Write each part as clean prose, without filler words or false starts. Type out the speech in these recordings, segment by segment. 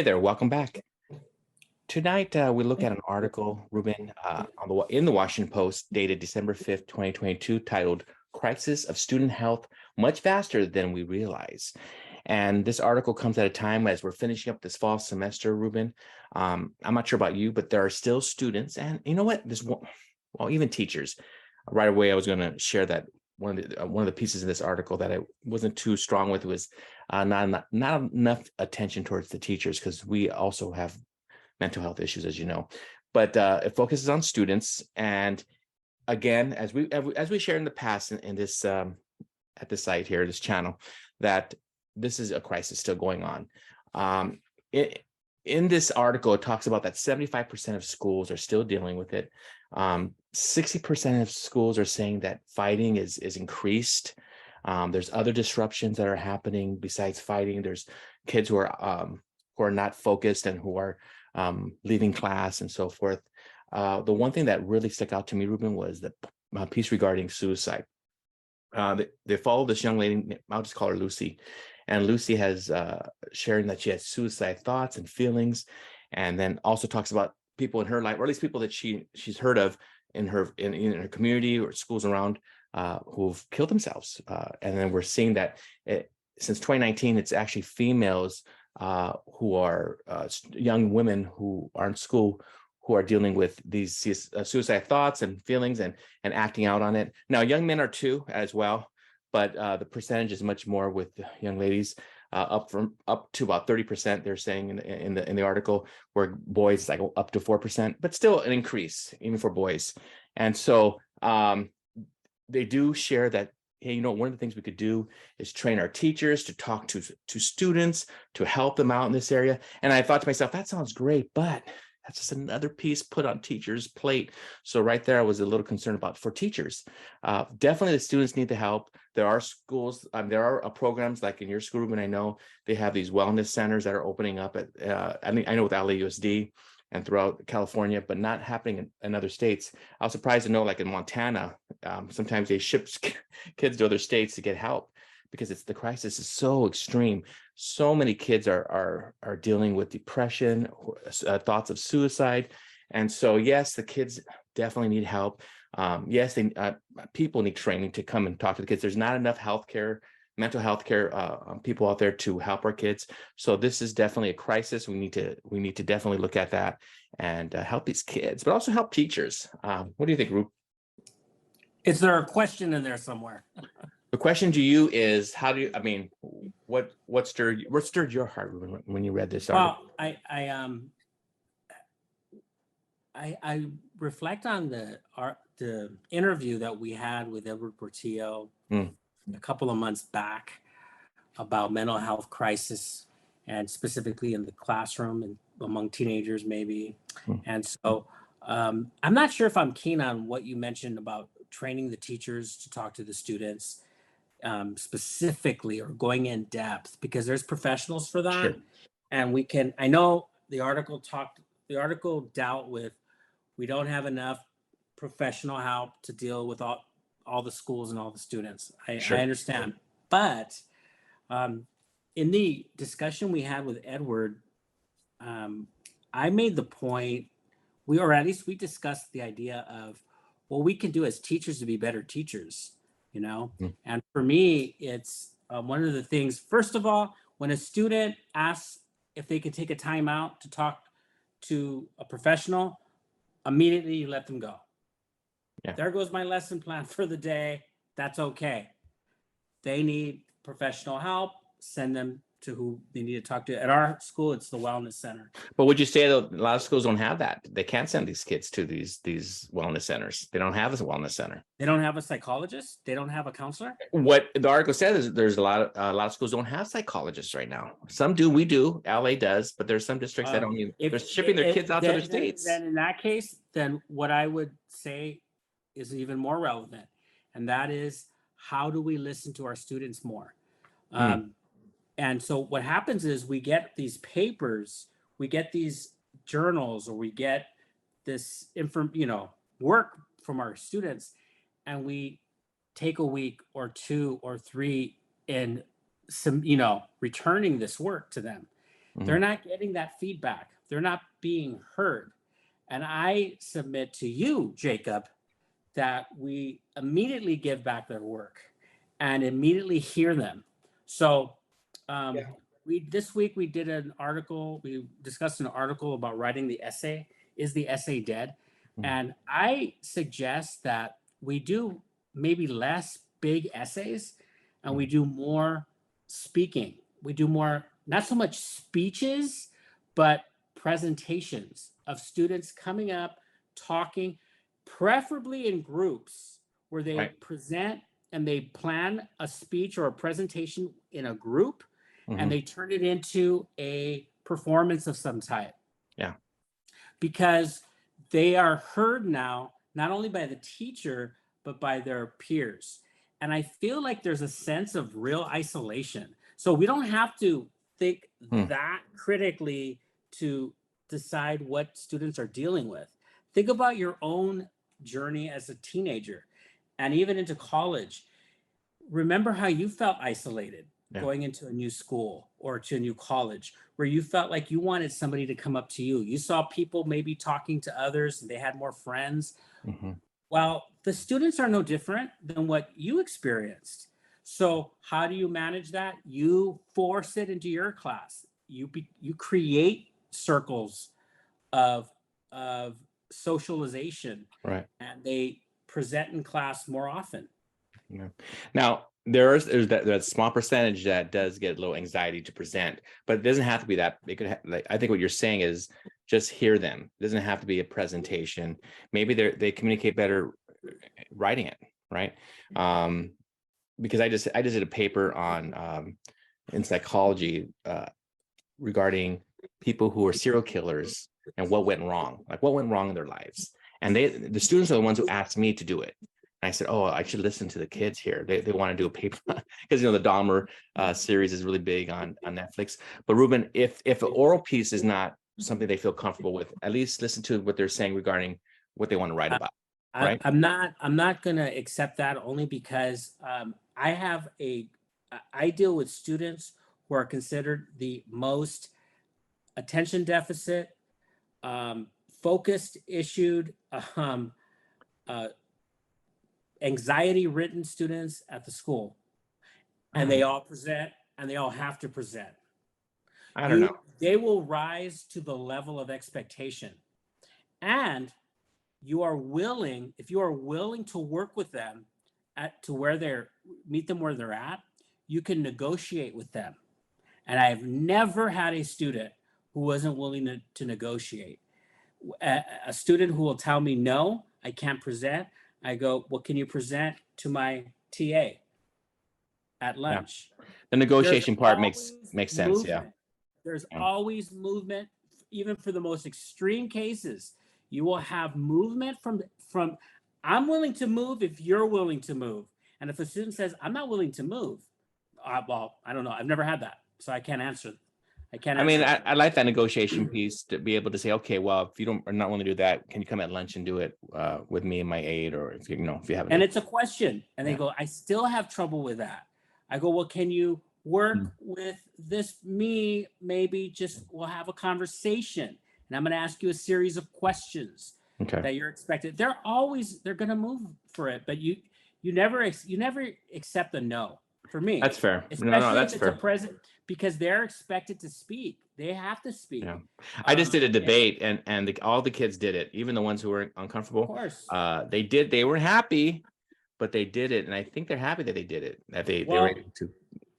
Hey there, welcome back. Tonight, we look at an article, Ruben, in the Washington Post, dated December 5th, 2022, titled Crisis of Student Health Much Faster Than We Realize. And this article comes at a time as we're finishing up this fall semester, Ruben. I'm not sure about you, but there are still students, and you know what? Even teachers. Right away, I was going to share that one of the pieces of this article that I wasn't too strong with was not enough attention towards the teachers, because we also have mental health issues, as you know. But it focuses on students, and again, as we shared in the past in this at the site here, this channel, that this is a crisis still going on. In this article, it talks about that 75% of schools are still dealing with it. 60% of schools are saying that fighting is increased. There's other disruptions that are happening besides fighting. There's kids who are not focused and who are leaving class and so forth. The one thing that really stuck out to me, Ruben, was the piece regarding suicide. They follow this young lady, I'll just call her Lucy. And Lucy has sharing that she has suicide thoughts and feelings, and then also talks about people in her life, or at least people that she's heard of in her community or schools around, who've killed themselves. And then we're seeing that since 2019, it's actually females who are young women who are in school who are dealing with these suicide thoughts and feelings and acting out on it. Now, young men are too as well, but the percentage is much more with young ladies, up to about 30%. They're saying in the article, where boys like up to 4%, but still an increase even for boys. And so they do share that, hey, one of the things we could do is train our teachers to talk to students, to help them out in this area. And I thought to myself, that sounds great, but that's just another piece put on teachers' plate. So right there, I was a little concerned about for teachers. Definitely the students need the help. There are schools, there are programs like in your school, and I know they have these wellness centers that are opening up at, I know with LAUSD and throughout California, but not happening in other states. I was surprised to know, like in Montana, sometimes they ship kids to other states to get help, because the crisis is so extreme. So many kids are dealing with depression, thoughts of suicide. And so, yes, the kids definitely need help. Yes, people need training to come and talk to the kids. There's not enough mental health care people out there to help our kids. So this is definitely a crisis. We need to definitely look at that and help these kids, but also help teachers. What do you think, Rup? Is there a question in there somewhere? The question to you is, what stirred your heart when you read this article? Well, I reflect on the interview that we had with Edward Portillo a couple of months back about mental health crisis, and specifically in the classroom and among teenagers maybe. And so I'm not sure if I'm keen on what you mentioned about training the teachers to talk to the students specifically, or going in depth, because there's professionals for that. Sure. And I know the article dealt with, we don't have enough professional help to deal with all the schools and all the students. Sure. I understand. But in the discussion we had with Edward, I made the point, or at least we discussed the idea of what we can do as teachers to be better teachers, And for me, it's one of the things, first of all, when a student asks if they can take a time out to talk to a professional, immediately you let them go. Yeah. There goes my lesson plan for the day. That's okay. They need professional help, send them to who they need to talk to. At our school, it's the wellness center. But would you say that a lot of schools don't have that? They can't send these kids to these wellness centers. They don't have a wellness center. They don't have a psychologist. They don't have a counselor. What the article says is there's a lot of schools don't have psychologists right now. Some do. We do. LA does, but there's some districts that don't even. They're shipping their kids out to other states. Then in that case, then what I would say is even more relevant, and that is, how do we listen to our students more? And so what happens is, we get these papers, we get these journals, or we get this work from our students, and we take a week or 2 or 3 in some, returning this work to them. They're not getting that feedback. They're not being heard. And I submit to you, Jacob, that we immediately give back their work and immediately hear them. So Yeah. this week we did an article, we discussed an article about writing the essay, Is the Essay Dead? And I suggest that we do maybe less big essays and we do more speaking. We do more, not so much speeches, but presentations of students coming up, talking, preferably in groups where they Right. present and they plan a speech or a presentation in a group and they turn it into a performance of some type. Yeah. Because they are heard now, not only by the teacher, but by their peers. And I feel like there's a sense of real isolation. So we don't have to think that critically to decide what students are dealing with. Think about your own journey as a teenager and even into college. Remember how you felt isolated going into a new school or to a new college, where you felt like you wanted somebody to come up to you. You saw people maybe talking to others and they had more friends. Well, the students are no different than what you experienced. So how do you manage that? You force it into your class. You create circles of socialization, Right. and they present in class more often. Yeah. Now there's that small percentage that does get a little anxiety to present, but it doesn't have to be that. It could like, I think what you're saying is just hear them. It doesn't have to be a presentation. Maybe they communicate better writing it, right? Because I just did a paper on in psychology regarding people who are serial killers and what went wrong, like what went wrong in their lives. And the students are the ones who asked me to do it. And I said, oh, I should listen to the kids here. They want to do a paper because, the Dahmer series is really big on Netflix. But Ruben, if an oral piece is not something they feel comfortable with, at least listen to what they're saying regarding what they want to write about. Right? I'm not going to accept that, only because I deal with students who are considered the most attention deficit, focused, issued, anxiety ridden students at the school, and they all present and they all have to present. I don't know. They will rise to the level of expectation, and if you are willing to work with them to meet them where they're at, you can negotiate with them. And I've never had a student who wasn't willing to negotiate. A student who will tell me, no, I can't present. I go, well, can you present to my TA at lunch? Yeah. The negotiation part makes sense. Yeah. There's always movement, even for the most extreme cases. You will have movement from I'm willing to move if you're willing to move. And if a student says, I'm not willing to move, well, I don't know. I've never had that, so I can't answer. I like that negotiation piece to be able to say, okay, well, if you are not willing to do that, can you come at lunch and do it with me and my aide, or if you have and it's a question, and they go, I still have trouble with that. I go, well, can you work with me? Maybe we'll have a conversation, and I'm going to ask you a series of questions that you're expected. They're going to move for it, but you never accept a no. For me, that's fair. Especially that's if fair. A present, because they're expected to speak. They have to speak. Yeah. I just did a debate, and all the kids did it, even the ones who were uncomfortable. Of course. They weren't happy, but they did it, and I think they're happy that they did it. That they were able to.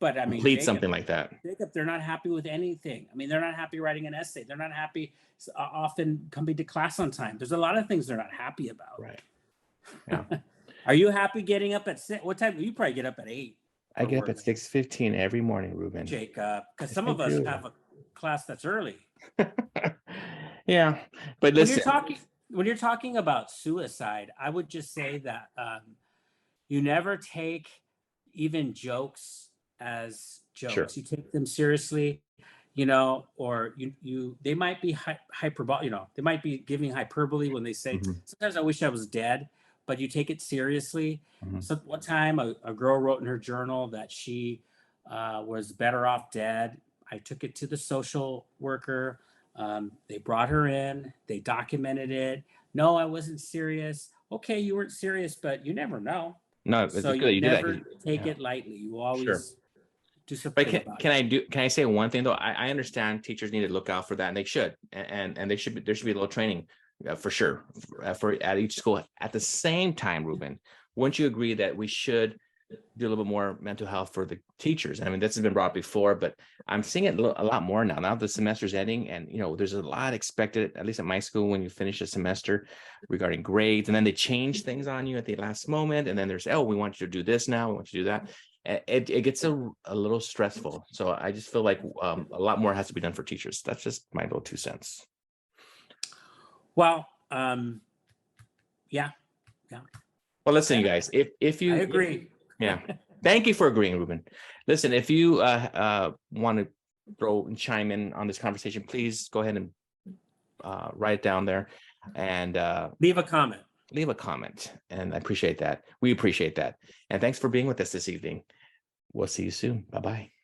But complete something like that. Jacob, they're not happy with anything. They're not happy writing an essay. They're not happy often coming to class on time. There's a lot of things they're not happy about. Right. Yeah. Are you happy getting up at 6? What time? You probably get up at 8. I get up at 6:15 every morning, Ruben. Jacob, because some of us have a class that's early. Yeah, but listen. When you're talking about suicide, I would just say that you never take even jokes as jokes. Sure. You take them seriously, or they might be hyperbole. They might be giving hyperbole when they say, sometimes I wish I was dead. But you take it seriously. So one time a girl wrote in her journal that she was better off dead. I took it to the social worker. They brought her in. They documented it. No, I wasn't serious. Okay, you weren't serious, but you never know. No, it's So good you that you did that. never take Yeah, it lightly. You sure. always do But something about can it. can I say one thing though? I understand teachers need to look out for that, and they should, and they should be, there should be a little training for sure for at each school. At the same time, Ruben, wouldn't you agree that we should do a little bit more mental health for the teachers? I mean, this has been brought up before, but I'm seeing it a lot more now. Now the semester's ending, and there's a lot expected, at least at my school, when you finish a semester regarding grades, and then they change things on you at the last moment, and then there's, oh, we want you to do this now, we want you to do that. It gets a little stressful. So I just feel like a lot more has to be done for teachers. That's just my little 2 cents. Well, yeah, Well, listen, you guys, if you I agree. yeah. Thank you for agreeing, Ruben. Listen, if you want to throw and chime in on this conversation, please go ahead and write it down there and Leave a comment. leave a comment. And I appreciate that. We appreciate that. And thanks for being with us this evening. We'll see you soon. Bye-bye.